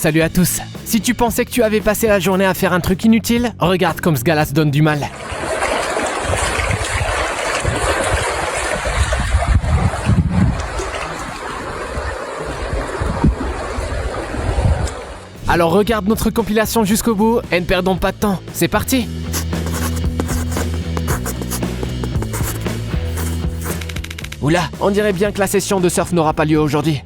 salut à tous. Si tu pensais que tu avais passé la journée à faire un truc inutile, regarde comme ce gars-là se donne du mal. Alors regarde notre compilation jusqu'au bout et ne perdons pas de temps. C'est parti! Oula, on dirait bien que la session de surf n'aura pas lieu aujourd'hui.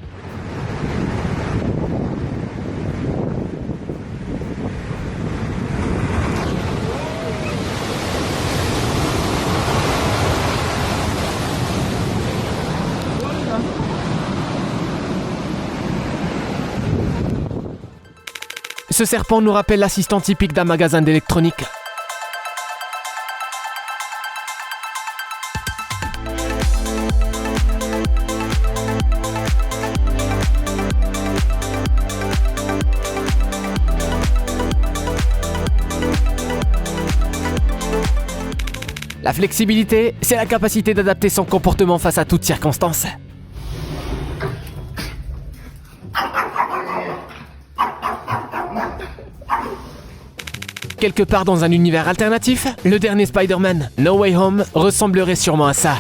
Ce serpent nous rappelle l'assistant typique d'un magasin d'électronique. La flexibilité, c'est la capacité d'adapter son comportement face à toutes circonstances. Quelque part dans un univers alternatif, le dernier Spider-Man, No Way Home, ressemblerait sûrement à ça.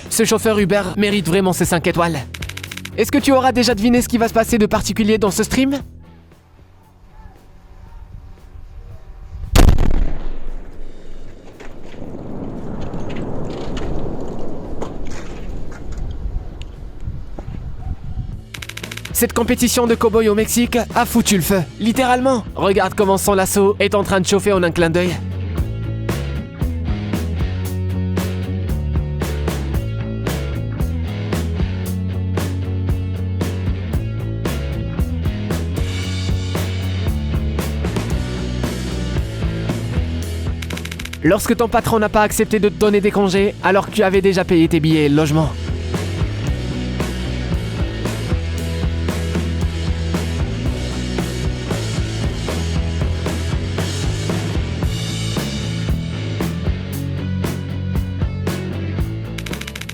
Ce chauffeur Uber mérite vraiment ses 5 étoiles. Est-ce que tu auras déjà deviné ce qui va se passer de particulier dans ce stream ? Cette compétition de cow-boy au Mexique a foutu le feu, littéralement. Regarde comment son lasso est en train de chauffer en un clin d'œil. Lorsque ton patron n'a pas accepté de te donner des congés alors que tu avais déjà payé tes billets et le logement.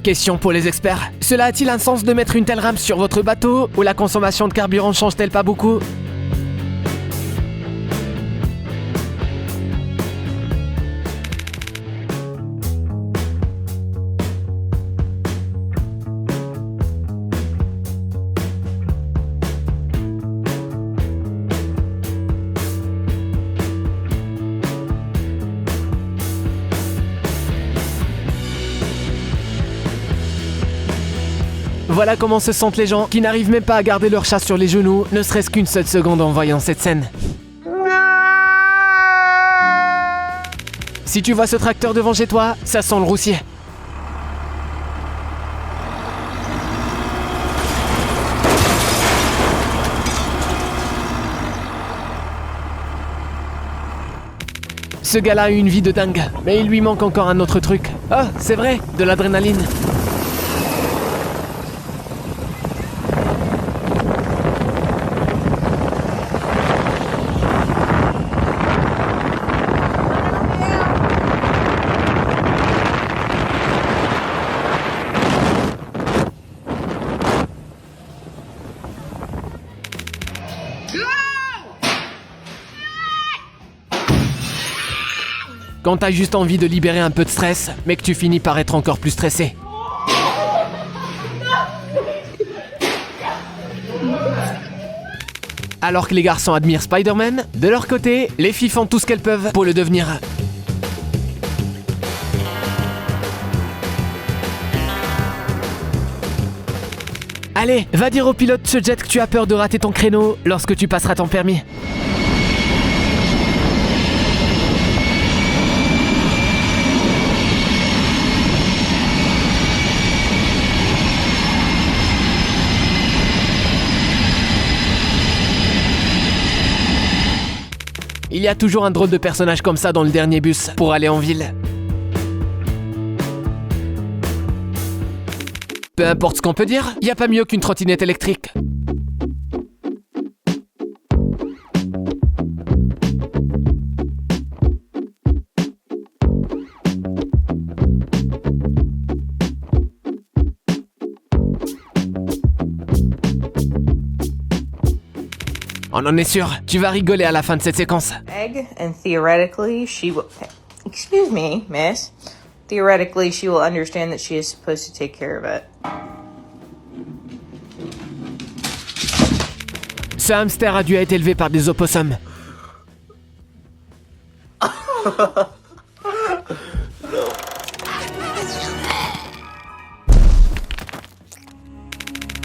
Question pour les experts. Cela a-t-il un sens de mettre une telle rampe sur votre bateau ou la consommation de carburant change-t-elle pas beaucoup ? Voilà comment se sentent les gens qui n'arrivent même pas à garder leur chat sur les genoux, ne serait-ce qu'une seule seconde en voyant cette scène. Si tu vois ce tracteur devant chez toi, ça sent le roussier. Ce gars-là a une vie de dingue, mais il lui manque encore un autre truc. Oh, c'est vrai, de l'adrénaline. Quand t'as juste envie de libérer un peu de stress, mais que tu finis par être encore plus stressé. Alors que les garçons admirent Spider-Man, de leur côté, les filles font tout ce qu'elles peuvent pour le devenir. Allez, va dire au pilote de ce jet que tu as peur de rater ton créneau lorsque tu passeras ton permis. Il y a toujours un drôle de personnage comme ça dans le dernier bus pour aller en ville. Peu importe ce qu'on peut dire, y a pas mieux qu'une trottinette électrique. On en est sûr, tu vas rigoler à la fin de cette séquence. Egg, and theoretically she will... Excuse me, miss. Theoretically, she will understand that she is supposed to take care of it. Ce hamster a dû être élevé par des opossums.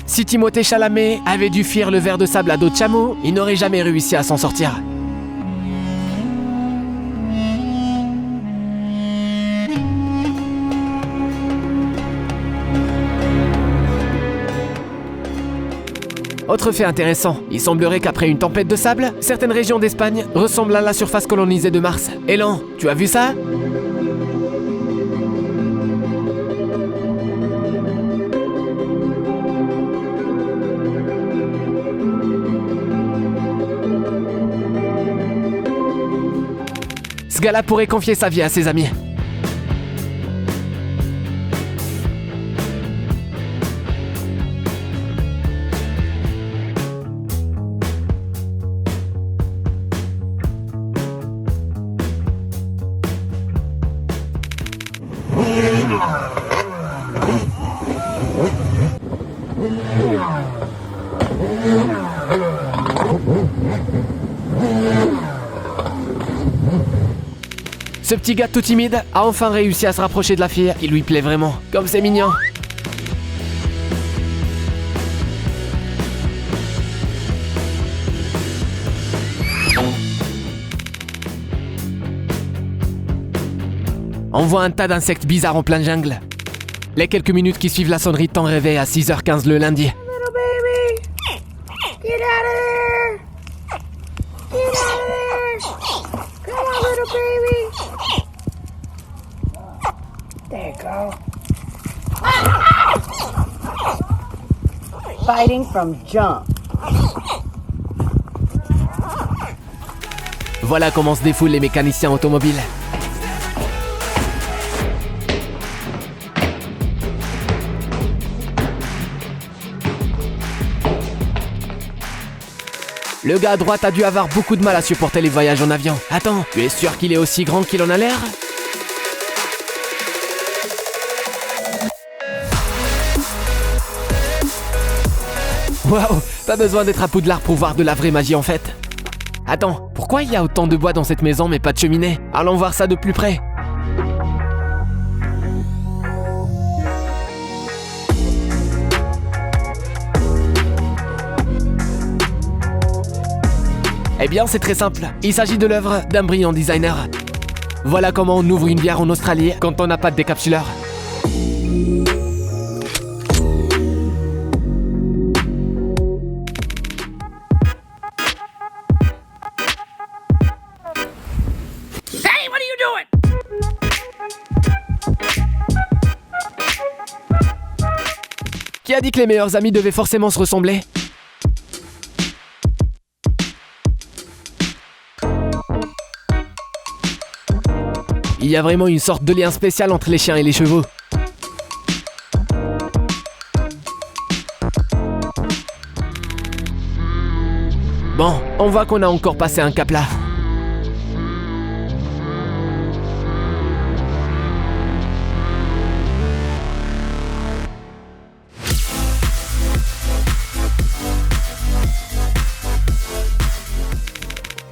Si Timothée Chalamet avait dû fuir le ver de sable à dos de chameau, il n'aurait jamais réussi à s'en sortir. Autre fait intéressant, il semblerait qu'après une tempête de sable, certaines régions d'Espagne ressemblent à la surface colonisée de Mars. Elan, tu as vu ça ? Ce gars-là pourrait confier sa vie à ses amis. Ce petit gars tout timide a enfin réussi à se rapprocher de la fille qui lui plaît vraiment. Comme c'est mignon. On voit un tas d'insectes bizarres en pleine jungle. Les quelques minutes qui suivent la sonnerie de ton réveil à 6h15 le lundi. Little baby! Get out of there! Get out of there! Come on, little baby! There you go. Fighting from jump. Voilà comment se défoulent les mécaniciens automobiles. Le gars à droite a dû avoir beaucoup de mal à supporter les voyages en avion. Attends, tu es sûr qu'il est aussi grand qu'il en a l'air ? Waouh, pas besoin d'être à Poudlard pour voir de la vraie magie en fait. Attends, pourquoi il y a autant de bois dans cette maison mais pas de cheminée ? Allons voir ça de plus près. Eh bien, c'est très simple. Il s'agit de l'œuvre d'un brillant designer. Voilà comment on ouvre une bière en Australie quand on n'a pas de décapsuleur. Hey, what are you doing? Qui a dit que les meilleurs amis devaient forcément se ressembler ? Il y a vraiment une sorte de lien spécial entre les chiens et les chevaux. Bon, on voit qu'on a encore passé un cap là.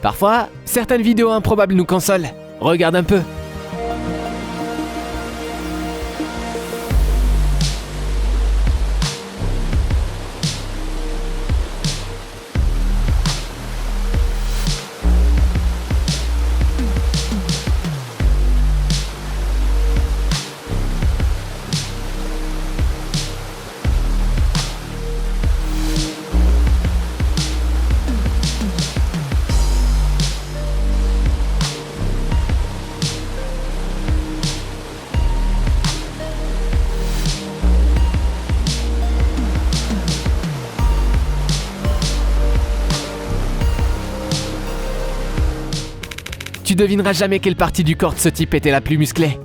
Parfois, certaines vidéos improbables nous consolent. Regarde un peu. tu devineras jamais quelle partie du corps de ce type était la plus musclée.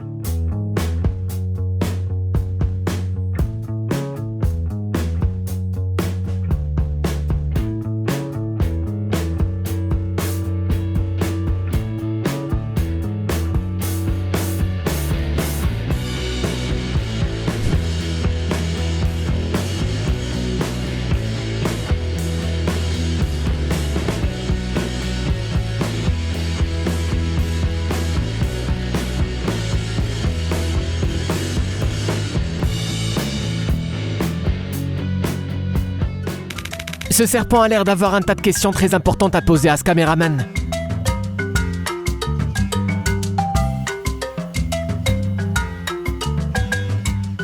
Ce serpent a l'air d'avoir un tas de questions très importantes à poser à ce caméraman.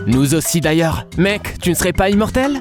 Nous aussi d'ailleurs. Mec, tu ne serais pas immortel ?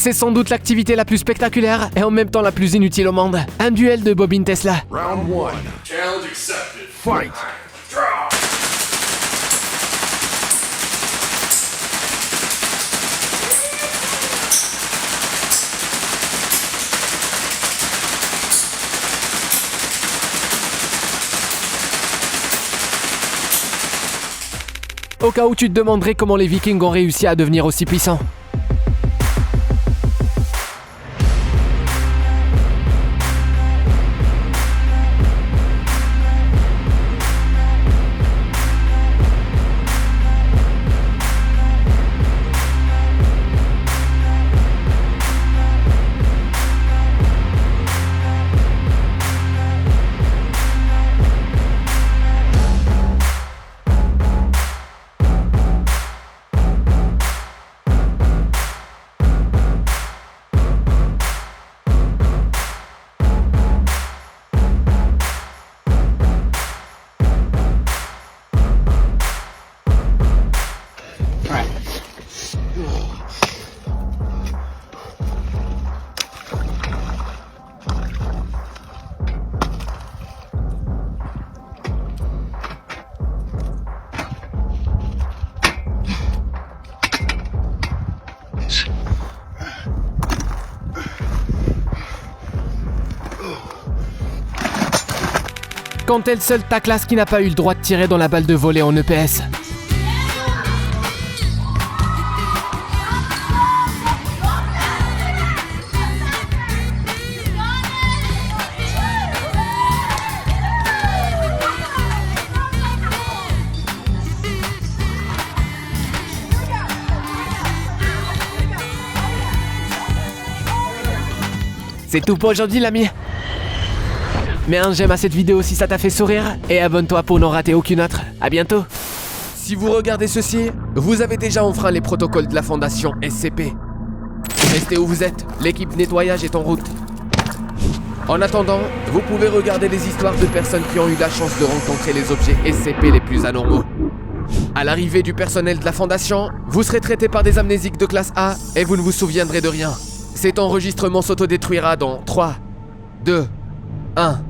C'est sans doute l'activité la plus spectaculaire et en même temps la plus inutile au monde. Un duel de bobines Tesla. Round 1. Challenge accepted. Fight. Draw. Au cas où tu te demanderais comment les Vikings ont réussi à devenir aussi puissants. Quand elle seule ta classe qui n'a pas eu le droit de tirer dans la balle de volley en EPS. C'est tout pour aujourd'hui l'ami. Mets un j'aime à cette vidéo si ça t'a fait sourire et abonne-toi pour n'en rater aucune autre. À bientôt. Si vous regardez ceci, vous avez déjà enfreint les protocoles de la fondation SCP. Restez où vous êtes, l'équipe nettoyage est en route. En attendant, vous pouvez regarder les histoires de personnes qui ont eu la chance de rencontrer les objets SCP les plus anormaux. À l'arrivée du personnel de la fondation, vous serez traité par des amnésiques de classe A et vous ne vous souviendrez de rien. Cet enregistrement s'autodétruira dans 3, 2, 1...